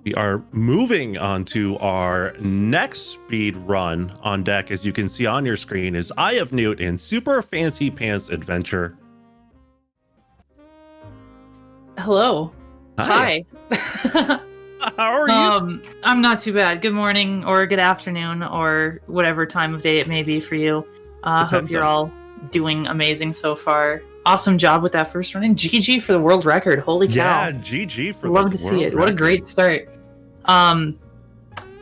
We are moving on to our next speed run on deck. As you can see on your screen is Eye of Newt in Super Fancy Pants Adventure. Hello. Hi. How are you? I'm not too bad. Good morning or good afternoon or whatever time of day it may be for you. Hope you're all doing amazing so far. Awesome job with that first run. And GG for the world record. Holy cow. Yeah, GG for Love to see it. What a great start.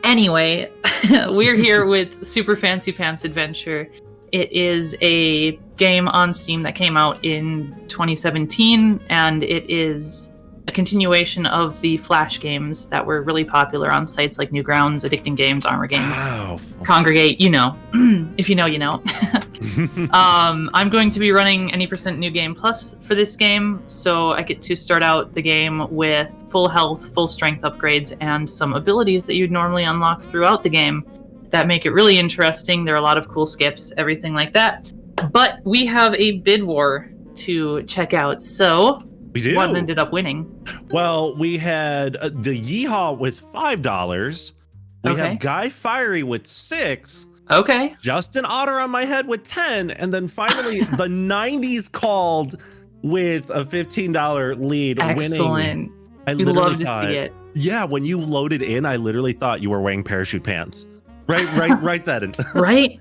Anyway, we're here with Super Fancy Pants Adventure. It is a game on Steam that came out in 2017, and it is a continuation of the Flash games that were really popular on sites like Newgrounds, Addicting Games, Armor Games, Wow. Congregate, you know. If you know, you know. I'm going to be running any % New Game Plus for this game, so I get to start out the game with full health, full strength upgrades, and some abilities that you'd normally unlock throughout the game that make it really interesting. There are a lot of cool skips, everything like that. But we have a bid war to check out, so We do. what ended up winning? Well, we had the Yeehaw with $5. We Okay. have Guy Fiery with $6. Okay. Justin Otter on my head with 10, and then finally the 90s called with a $15 lead. Excellent. Winning. I We literally love to thought, see it. Yeah, when you loaded in, I literally thought you were wearing parachute pants. Right then. Right?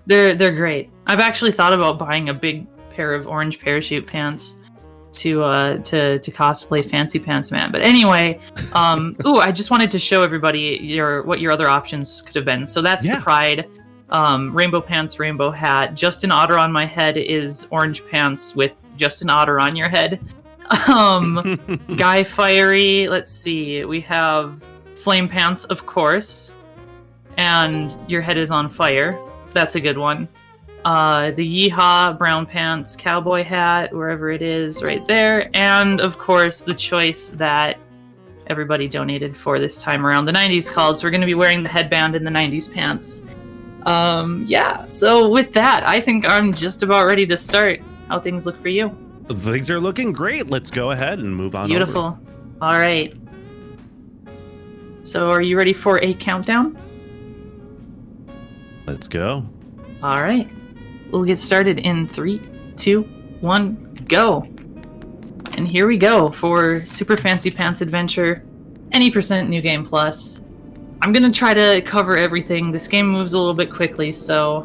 They're great. I've actually thought about buying a big pair of orange parachute pants to cosplay Fancy Pants Man. But anyway, I just wanted to show everybody what your other options could have been. So that's the Pride. Rainbow pants, rainbow hat. Justin Otter on my head is orange pants with Justin Otter on your head. Guy Fiery, let's see. We have flame pants, of course. And your head is on fire. That's a good one. The Yeehaw, brown pants, cowboy hat, wherever it is, right there. And, of course, the choice that everybody donated for this time around, the 90s called. So we're going to be wearing the headband and the 90s pants. So with that, I think I'm just about ready to start. How things look for you? Things are looking great. Let's go ahead and move on. Beautiful. Over. All right. So are you ready for a countdown? Let's go. All right. We'll get started in 3, 2, 1, go. And here we go for Super Fancy Pants Adventure, any % New Game Plus. I'm going to try to cover everything. This game moves a little bit quickly, so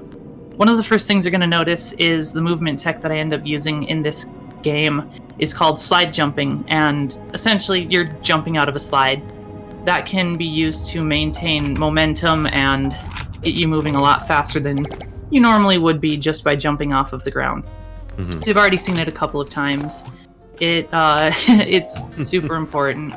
one of the first things you're going to notice is the movement tech that I end up using in this game is called slide jumping, and essentially you're jumping out of a slide. That can be used to maintain momentum and get you moving a lot faster than you normally would be just by jumping off of the ground. Mm-hmm. So you've already seen it a couple of times. It's super important.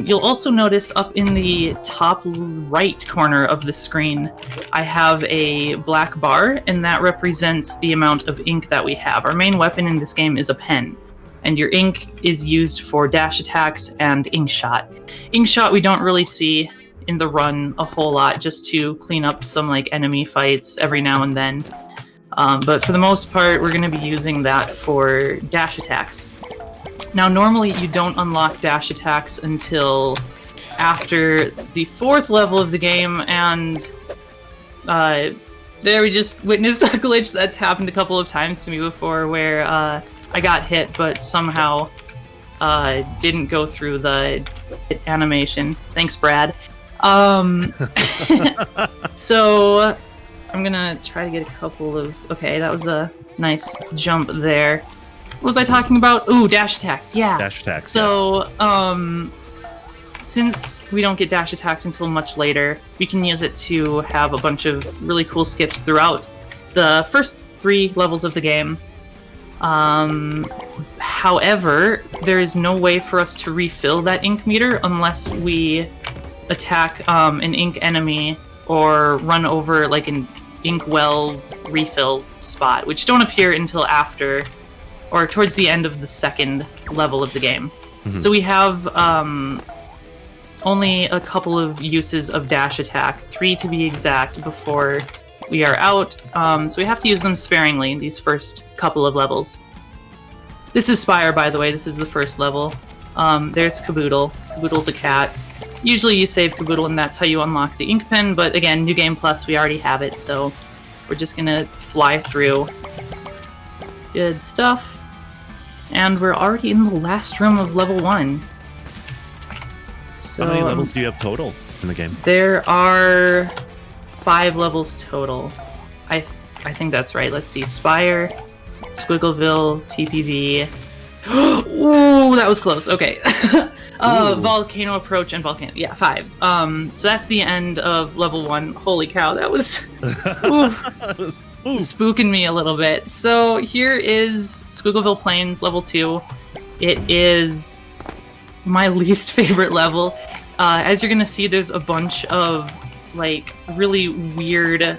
You'll also notice up in the top right corner of the screen, I have a black bar, and that represents the amount of ink that we have. Our main weapon in this game is a pen, and your ink is used for dash attacks and ink shot. Ink shot we don't really see in the run a whole lot, just to clean up some like enemy fights every now and then. But for the most part, we're going to be using that for dash attacks. Now, normally you don't unlock dash attacks until after the 4th level of the game, and there we just witnessed a glitch that's happened a couple of times to me before, where I got hit, but somehow didn't go through the animation. Thanks, Brad. So I'm gonna try to get a couple of... Okay, that was a nice jump there. What was I talking about? Ooh, dash attacks. Yeah. Dash attacks. So, since we don't get dash attacks until much later, we can use it to have a bunch of really cool skips throughout the first 3 levels of the game. However, there is no way for us to refill that ink meter unless we attack an ink enemy or run over like an ink well refill spot, which don't appear until after or towards the end of the 2nd level of the game. Mm-hmm. So we have only a couple of uses of dash attack, 3 to be exact, before we are out. So we have to use them sparingly in these first couple of levels. This is Spire, by the way. This is the first level. There's Caboodle. Caboodle's a cat. Usually you save Caboodle and that's how you unlock the ink pen, but again, New Game Plus, we already have it, so we're just gonna fly through. Good stuff. And we're already in the last room of level 1. So, how many levels do you have total in the game? There are 5 levels total. I think that's right. Let's see. Spire, Squiggleville, TPV. Ooh, that was close. Okay. Volcano Approach and Volcano. Yeah, 5. So that's the end of level 1. Holy cow, that was spooking me a little bit. So here is Squiggleville Plains, level 2. It is my least favorite level. As you're gonna see, there's a bunch of like really weird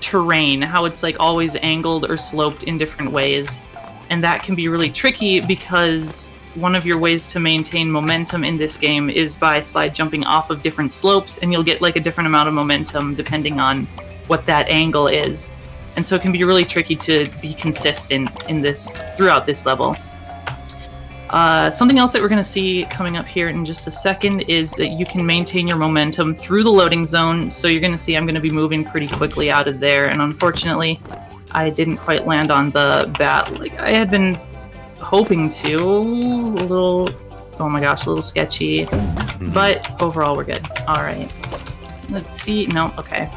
terrain, how it's like always angled or sloped in different ways, and that can be really tricky because one of your ways to maintain momentum in this game is by slide jumping off of different slopes, and you'll get like a different amount of momentum depending on what that angle is, and so it can be really tricky to be consistent in this throughout this level. Something else that we're going to see coming up here in just a second is that you can maintain your momentum through the loading zone. So you're going to see I'm going to be moving pretty quickly out of there. And unfortunately, I didn't quite land on the bat like I had been hoping to. Oh my gosh, a little sketchy. But overall, we're good. All right. Let's see. No, okay.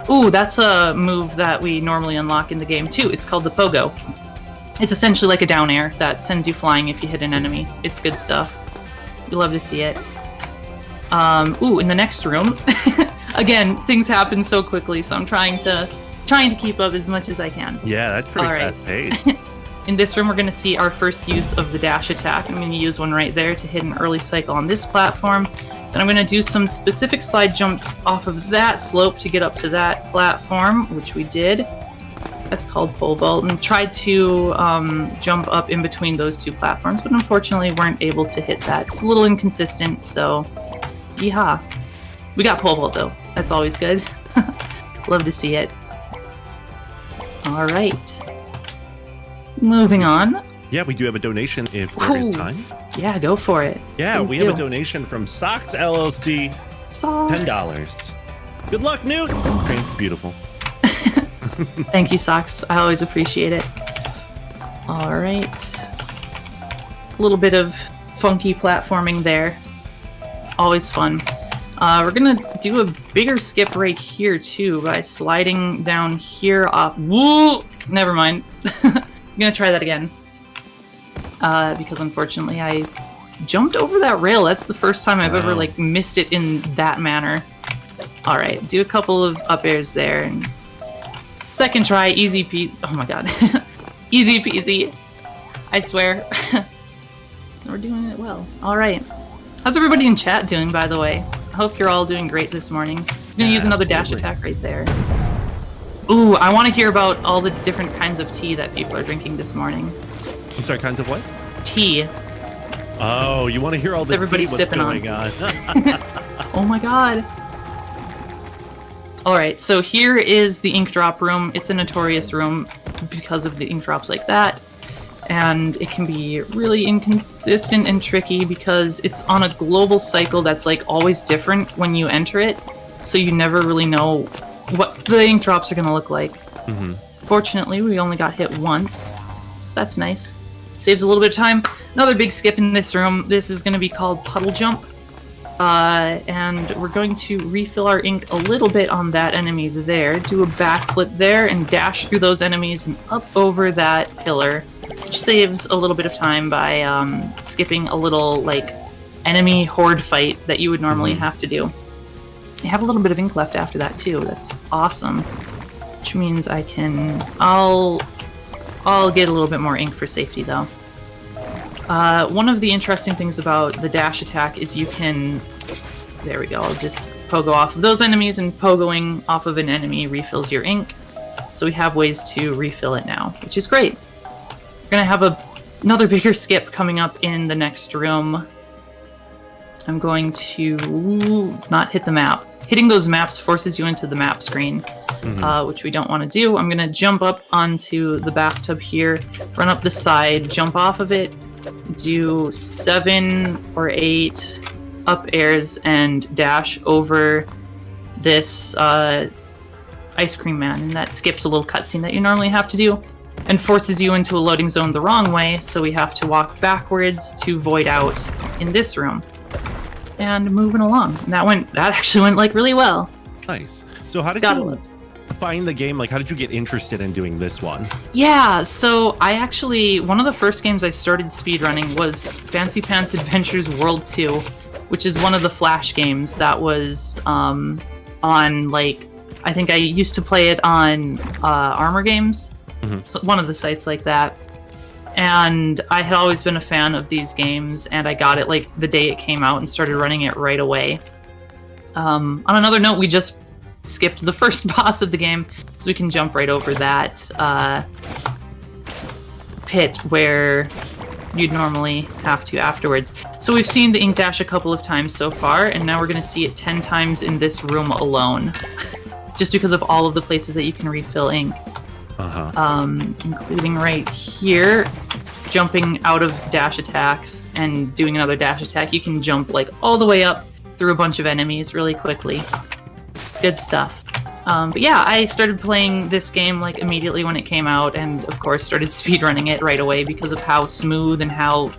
Ooh, that's a move that we normally unlock in the game too. It's called the Pogo. It's essentially like a down air that sends you flying if you hit an enemy. It's good stuff. You love to see it. Ooh, in the next room, again, things happen so quickly, so I'm trying to keep up as much as I can. Yeah, that's pretty fast paced. In this room, we're going to see our first use of the dash attack. I'm going to use one right there to hit an early cycle on this platform. Then I'm going to do some specific slide jumps off of that slope to get up to that platform, which we did. That's called pole vault, and tried to jump up in between those 2 platforms, but unfortunately weren't able to hit that. It's a little inconsistent, so yeehaw. We got pole vault though. That's always good. Love to see it. All right. Moving on. Yeah, we do have a donation if there is time. Yeah, go for it. Yeah, we have a donation from Socks LLC. Socks. $10. Good luck, Newt. Train's beautiful. Thank you, Socks. I always appreciate it. All right. A little bit of funky platforming there. Always fun. We're going to do a bigger skip right here, too, by sliding down here off... Woo! Never mind. I'm going to try that again. Because, unfortunately, I jumped over that rail. That's the first time I've ever, like, missed it in that manner. All right. Do a couple of up airs there, and... Second try, easy peasy. Oh my god. Easy peasy. I swear. We're doing it well. Alright. How's everybody in chat doing, by the way? I hope you're all doing great this morning. I'm gonna use another dash attack right there. Ooh, I want to hear about all the different kinds of tea that people are drinking this morning. I'm sorry, kinds of what? Tea. Oh, you want to hear all the everybody's tea? Sipping on. Oh my god. Alright, so here is the ink drop room. It's a notorious room because of the ink drops like that. And it can be really inconsistent and tricky because it's on a global cycle that's like always different when you enter it. So you never really know what the ink drops are going to look like. Mm-hmm. Fortunately, we only got hit once. So that's nice. Saves a little bit of time. Another big skip in this room. This is going to be called Puddle Jump. And we're going to refill our ink a little bit on that enemy there, do a backflip there, and dash through those enemies and up over that pillar, which saves a little bit of time by skipping a little, like, enemy horde fight that you would normally have to do. I have a little bit of ink left after that, too. That's awesome. Which means I'll get a little bit more ink for safety, though. One of the interesting things about the dash attack is you can... There we go, I'll just pogo off of those enemies, and pogoing off of an enemy refills your ink. So we have ways to refill it now, which is great. We're going to have another bigger skip coming up in the next room. I'm going to not hit the map. Hitting those maps forces you into the map screen, which we don't want to do. I'm going to jump up onto the bathtub here, run up the side, jump off of it, do 7 or 8 up airs and dash over this ice cream man, and that skips a little cutscene that you normally have to do and forces you into a loading zone the wrong way, so we have to walk backwards to void out in this room. And moving along. And that actually went like really well. Nice. So how did you find the game? Like, how did you get interested in doing this one? Yeah, so one of the first games I started speedrunning was Fancy Pants Adventures World 2, which is one of the Flash games that was on, like, I think I used to play it on Armor Games, so one of the sites like that. And I had always been a fan of these games, and I got it like the day it came out and started running it right away. On another note, we just skipped the first boss of the game, so we can jump right over that pit where you'd normally have to afterwards. So we've seen the ink dash a couple of times so far, and now we're going to see it 10 times in this room alone, just because of all of the places that you can refill ink. Including right here, jumping out of dash attacks and doing another dash attack. You can jump like all the way up through a bunch of enemies really quickly. It's good stuff. But yeah, I started playing this game like immediately when it came out, and of course started speedrunning it right away because of how smooth and how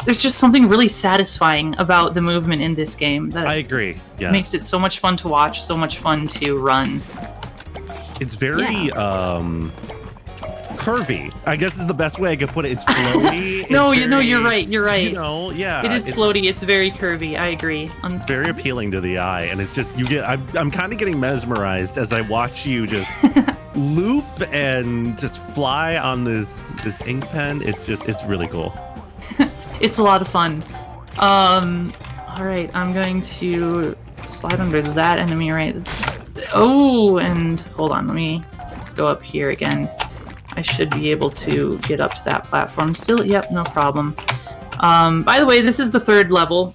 there's just something really satisfying about the movement in this game that I agree. Yeah, makes it so much fun to watch, so much fun to run. It's very curvy, I guess is the best way I could put it. It's floaty. No, you're right. You're right. You know, yeah. It is floaty. It's very curvy. I agree. It's very appealing to the eye, and it's just I'm kind of getting mesmerized as I watch you just loop and just fly on this ink pen. It's really cool. It's a lot of fun. All right, I'm going to slide under that enemy right. Oh, and hold on, let me go up here again. I should be able to get up to that platform still. Yep, no problem. By the way, this is the third level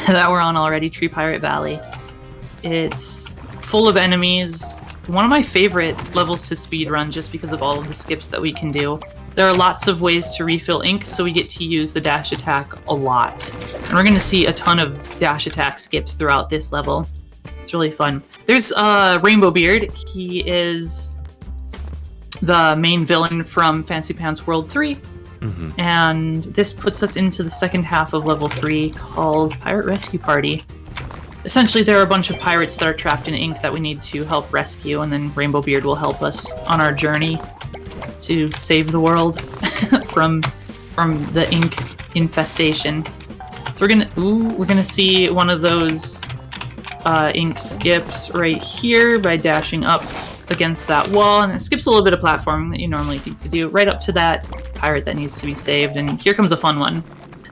that we're on already, Tree Pirate Valley. It's full of enemies. One of my favorite levels to speedrun just because of all of the skips that we can do. There are lots of ways to refill ink, so we get to use the dash attack a lot. And we're going to see a ton of dash attack skips throughout this level. It's really fun. There's Rainbow Beard. He is the main villain from Fancy Pants World 3. And this puts us into the second half of level 3 called Pirate Rescue Party. Essentially, there are a bunch of pirates that are trapped in ink that we need to help rescue, and then Rainbow Beard will help us on our journey to save the world from the ink infestation. So we're gonna see one of those ink skips right here by dashing up against that wall, and it skips a little bit of platforming that you normally need to do right up to that pirate that needs to be saved. And here comes a fun one.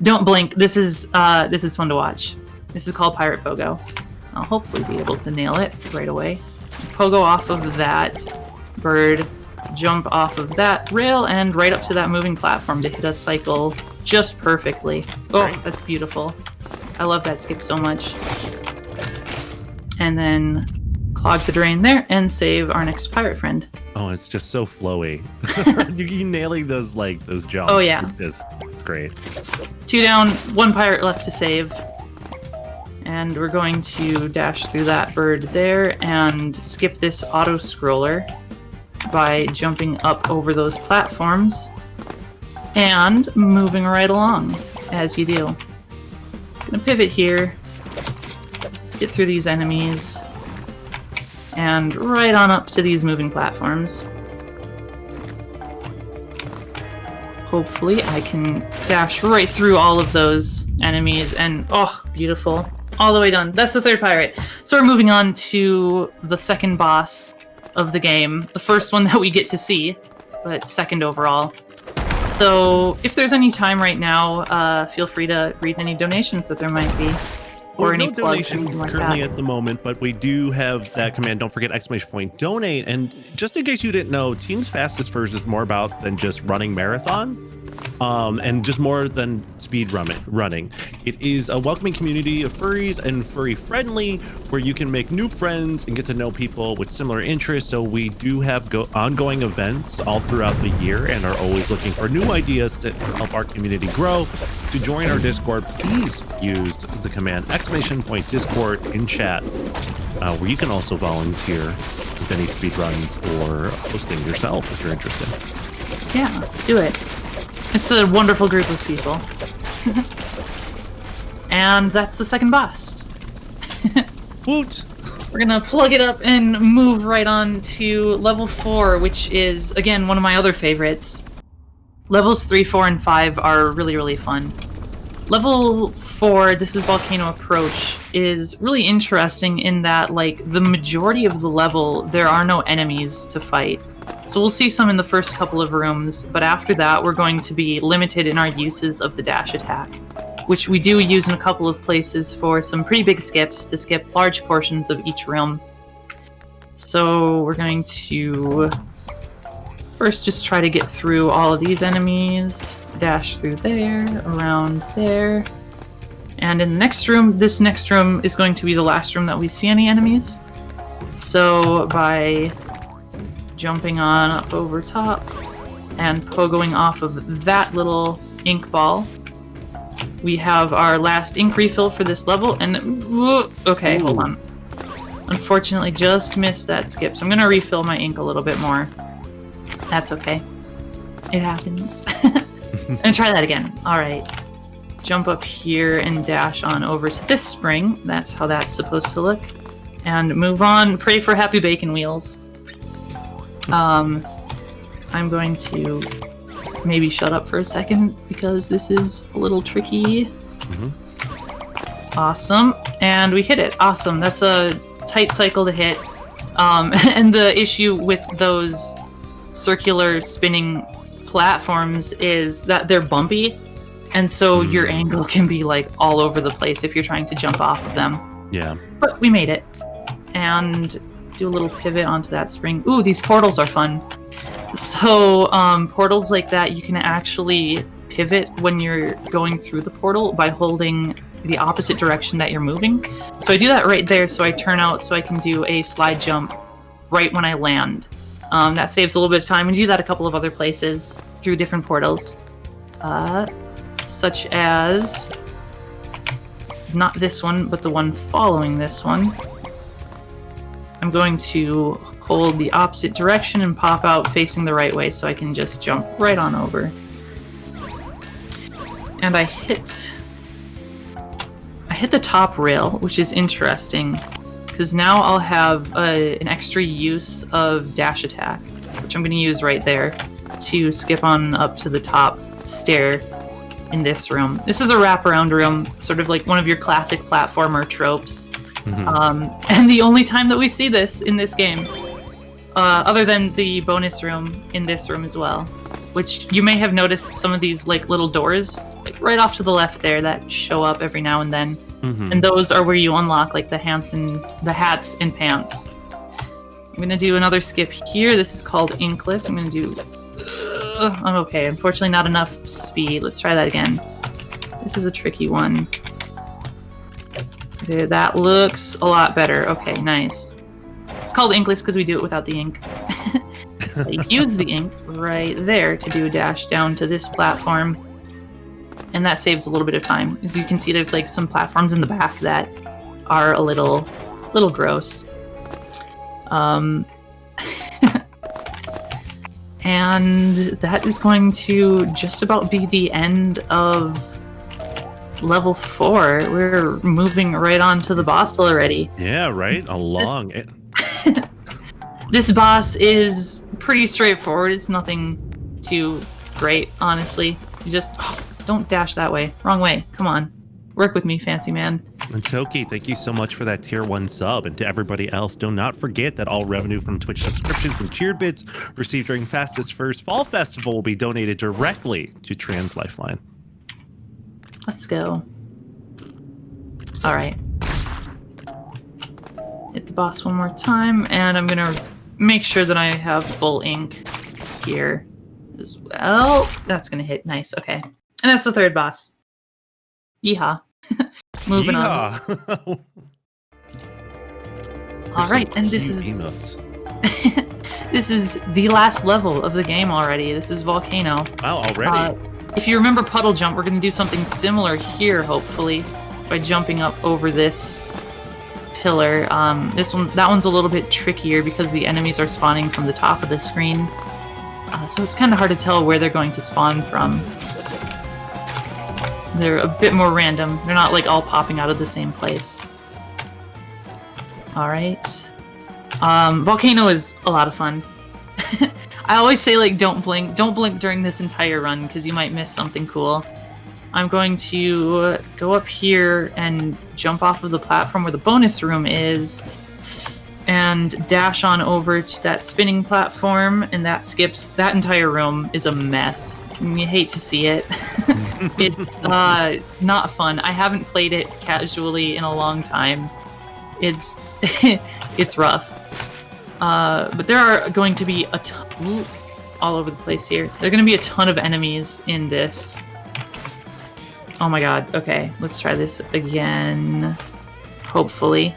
Don't blink. This is fun to watch. This is called Pirate Pogo. I'll hopefully be able to nail it right away. Pogo off of that bird, jump off of that rail, and right up to that moving platform to hit a cycle just perfectly. Oh, that's beautiful. I love that skip so much. And then clog the drain there and save our next pirate friend. Oh, it's just so flowy. you nailing those jumps. Oh yeah, it's great. 2 down, 1 pirate left to save. And we're going to dash through that bird there and skip this auto scroller by jumping up over those platforms and moving right along as you do. Gonna pivot here, get through these enemies, and right on up to these moving platforms. Hopefully I can dash right through all of those enemies and, oh, beautiful. All the way done. That's the third pirate. So we're moving on to the second boss of the game. The first one that we get to see, but second overall. So if there's any time right now, feel free to read any donations that there might be. Or any no plugs, donations like currently that. at the moment, but we do have that command. Don't forget ! Donate. And just in case you didn't know, Team's Fastest First is more about than just running marathons. and just more than speed running. It is a welcoming community of furries and furry friendly, where you can make new friends and get to know people with similar interests. So we do have ongoing events all throughout the year and are always looking for new ideas to help our community grow. To join our Discord, please use the command !Discord in chat, where you can also volunteer with any speedruns or hosting yourself if you're interested. Yeah, do it. It's a wonderful group of people. And that's the second boss. Woot! We're gonna plug it up and move right on to level 4, which is, again, one of my other favorites. Levels 3, 4, and 5 are really, really fun. Level 4, this is Volcano Approach, is really interesting in that, like, the majority of the level, there are no enemies to fight. So we'll see some in the first couple of rooms, but after that we're going to be limited in our uses of the dash attack, which we do use in a couple of places for some pretty big skips to skip large portions of each room. So we're going to first just try to get through all of these enemies, dash through there, around there, and in the next room, this next room is going to be the last room that we see any enemies. So by jumping on up over top and pogoing off of that little ink ball, we have our last ink refill for this level. And okay, hold on. Unfortunately, just missed that skip, so I'm gonna refill my ink a little bit more. That's okay. It happens. And try that again. All right. Jump up here and dash on over to this spring. That's how that's supposed to look. And move on. Pray for happy bacon wheels. I'm going to maybe shut up for a second because this is a little tricky. Awesome. And we hit it. Awesome. That's a tight cycle to hit. And the issue with those circular spinning platforms is that they're bumpy. And so your angle can be like all over the place if you're trying to jump off of them. Yeah. But we made it. And do a little pivot onto that spring. Ooh, these portals are fun. So portals like that, you can actually pivot when you're going through the portal by holding the opposite direction that you're moving. So I do that right there, so I turn out so I can do a slide jump right when I land. That saves a little bit of time, and do that a couple of other places through different portals. Such as, not this one, but the one following this one. I'm going to hold the opposite direction and pop out facing the right way so I can just jump right on over. And I hit the top rail, which is interesting, because now I'll have an extra use of dash attack, which I'm going to use right there to skip on up to the top stair in this room. This is a wraparound room, sort of like one of your classic platformer tropes. And the only time that we see this in this game, other than the bonus room in this room as well, which you may have noticed some of these like little doors, like right off to the left there, that show up every now and then. And those are where you unlock like the hats and pants. I'm gonna do another skip here. This is called Inkless. I'm gonna do. I'm okay. Unfortunately, not enough speed. Let's try that again. This is a tricky one. Okay, that looks a lot better. Okay, nice. It's called Inkless because we do it without the ink. So I use the ink right there to do a dash down to this platform. And that saves a little bit of time. As you can see, there's like some platforms in the back that are a little gross. And that is going to just about be the end of level 4. We're moving right on to the boss already. Yeah, right? Along it. This boss is pretty straightforward. It's nothing too great, honestly. You just don't dash that way. Wrong way. Come on. Work with me, fancy man. And Toki, thank you so much for that tier 1 sub. And to everybody else, do not forget that all revenue from Twitch subscriptions and cheered bits received during Fastest First Fall Festival will be donated directly to Trans Lifeline. Let's go. Alright. Hit the boss one more time, and I'm gonna make sure that I have full ink here. as well. That's going to hit. Nice. Okay. And that's the third boss. Yeehaw. Moving on. Yeehaw. All right. And this is... emotes. This is the last level of the game already. This is Volcano. Wow, already? If you remember Puddle Jump, we're going to do something similar here, hopefully, by jumping up over this pillar. That one's a little bit trickier because the enemies are spawning from the top of the screen. So it's kind of hard to tell where they're going to spawn from. They're a bit more random. They're not like all popping out of the same place. Alright. Volcano is a lot of fun. I always say, like, don't blink during this entire run because you might miss something cool. I'm going to go up here and jump off of the platform where the bonus room is and dash on over to that spinning platform, and that skips. That entire room is a mess. And you hate to see it. It's not fun. I haven't played it casually in a long time. It's it's rough. But there are going to be a ton all over the place here. There are going to be a ton of enemies in this. Oh my god. Okay, let's try this again. Hopefully.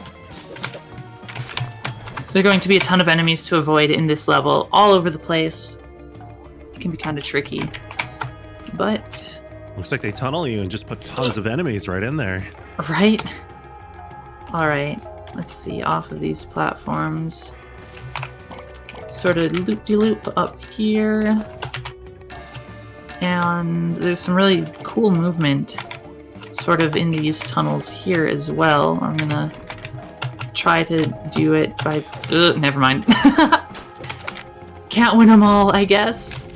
There are going to be a ton of enemies to avoid in this level, all over the place. It can be kind of tricky. But... looks like they tunnel you and just put tons of enemies right in there. Right? Alright, let's see. Off of these platforms. Sort of loop-de-loop up here. And there's some really cool movement sort of in these tunnels here as well. I'm gonna try to do it by... never mind. Can't win them all, I guess.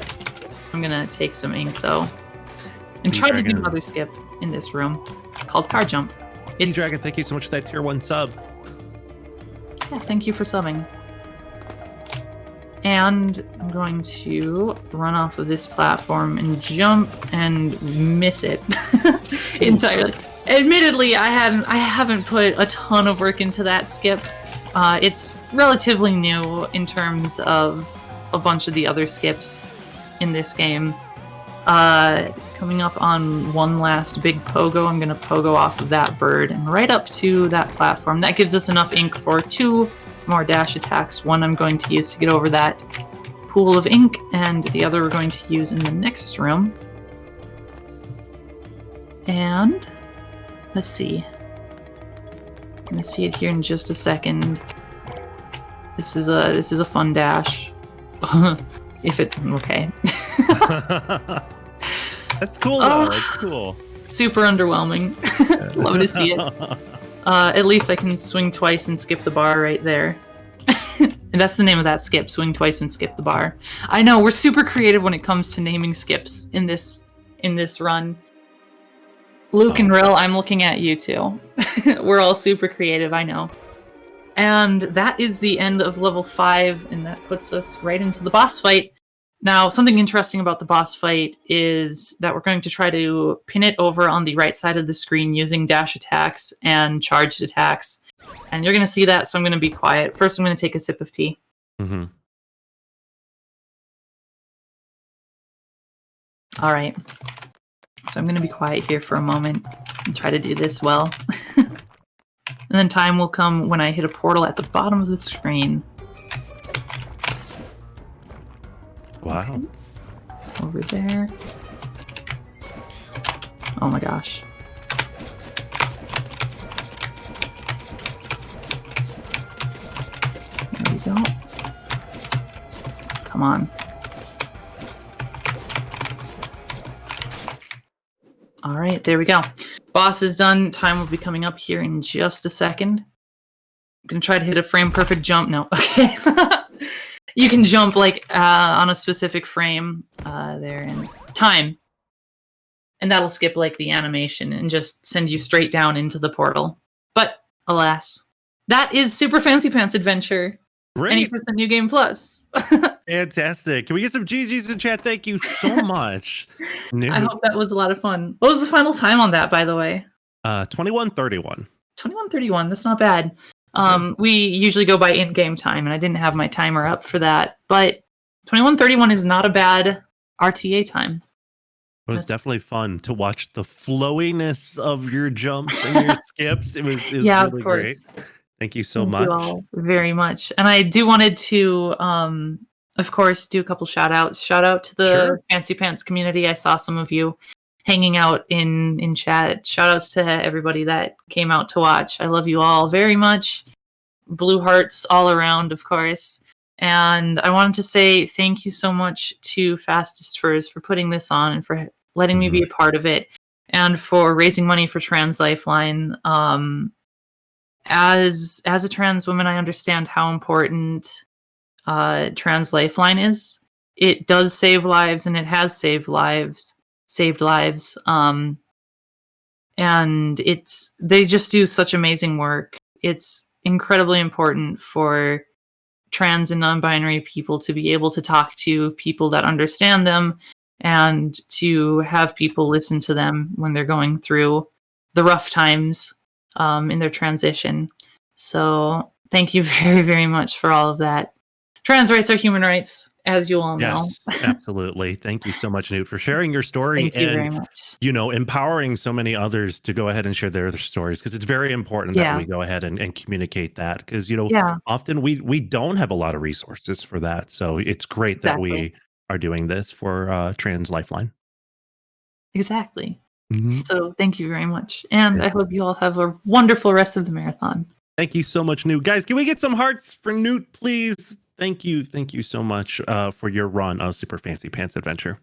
I'm gonna take some ink, though. And try to do another skip in this room called Car Jump. Dragon, thank you so much for that tier 1 sub. Yeah, thank you for subbing. And I'm going to run off of this platform and jump and miss it entirely. Admittedly, I haven't put a ton of work into that skip. It's relatively new in terms of a bunch of the other skips in this game. Coming up on one last big pogo, I'm going to pogo off of that bird and right up to that platform. That gives us enough ink for 2 more dash attacks. One I'm going to use to get over that pool of ink, and the other we're going to use in the next room. And let's see. I'm gonna see it here in just a second. This is a fun dash. If it okay. That's cool though. That's cool. Super underwhelming. Love to see it. At least I can swing twice and skip the bar right there. And that's the name of that skip, swing twice and skip the bar. I know, we're super creative when it comes to naming skips in this run. Luke and Rill, I'm looking at you too. We're all super creative, I know. And that is the end of level 5, and that puts us right into the boss fight. Now, something interesting about the boss fight is that we're going to try to pin it over on the right side of the screen using dash attacks and charged attacks. And you're going to see that, so I'm going to be quiet. First, I'm going to take a sip of tea. Mm-hmm. All right. So I'm going to be quiet here for a moment and try to do this well. And then time will come when I hit a portal at the bottom of the screen. Wow. Over there. Oh my gosh. There we go. Come on. All right, there we go. Boss is done. Time will be coming up here in just a second. I'm going to try to hit a frame perfect jump. No, okay. You can jump like on a specific frame there in time. And that'll skip like the animation and just send you straight down into the portal. But alas, that is Super Fancy Pants Adventure. Great. 20% New Game Plus. Fantastic. Can we get some GGs in chat? Thank you so much. I hope that was a lot of fun. What was the final time on that, by the way? 21:31. 21:31. That's not bad. We usually go by in-game time, and I didn't have my timer up for that. But 21:31 is not a bad RTA time. It was definitely fun to watch the flowiness of your jumps and your skips. It was Yeah, of really great. course. Thank you so Thank you much. all very much. And I do wanted to, of course, do a couple shout outs. Shout out to the Sure. Fancy Pants community. I saw some of you hanging out in chat. Shout outs to everybody that came out to watch. I love you all very much. Blue hearts all around, of course. And I wanted to say thank you so much to Fastest Furs for putting this on and for letting me be a part of it, and for raising money for Trans Lifeline. As a trans woman, I understand how important Trans Lifeline is. It does save lives, and it has saved lives. And they just do such amazing work. It's incredibly important for trans and non-binary people to be able to talk to people that understand them, and to have people listen to them when they're going through the rough times in their transition. So thank you very, very much for all of that. Trans rights are human rights, as you all know. Yes, absolutely. Thank you so much, Newt, for sharing your story Thank you and, very much. empowering so many others to go ahead and share their stories, because it's very important that Yeah. we go ahead and communicate that, because, Yeah, often we don't have a lot of resources for that. So it's great that exactly. we are doing this for Trans Lifeline. Exactly. Mhm. So thank you very much. And I hope you all have a wonderful rest of the marathon. Thank you so much, Newt. Guys, can we get some hearts for Newt, please? Thank you so much for your run of Super Fancy Pants Adventure.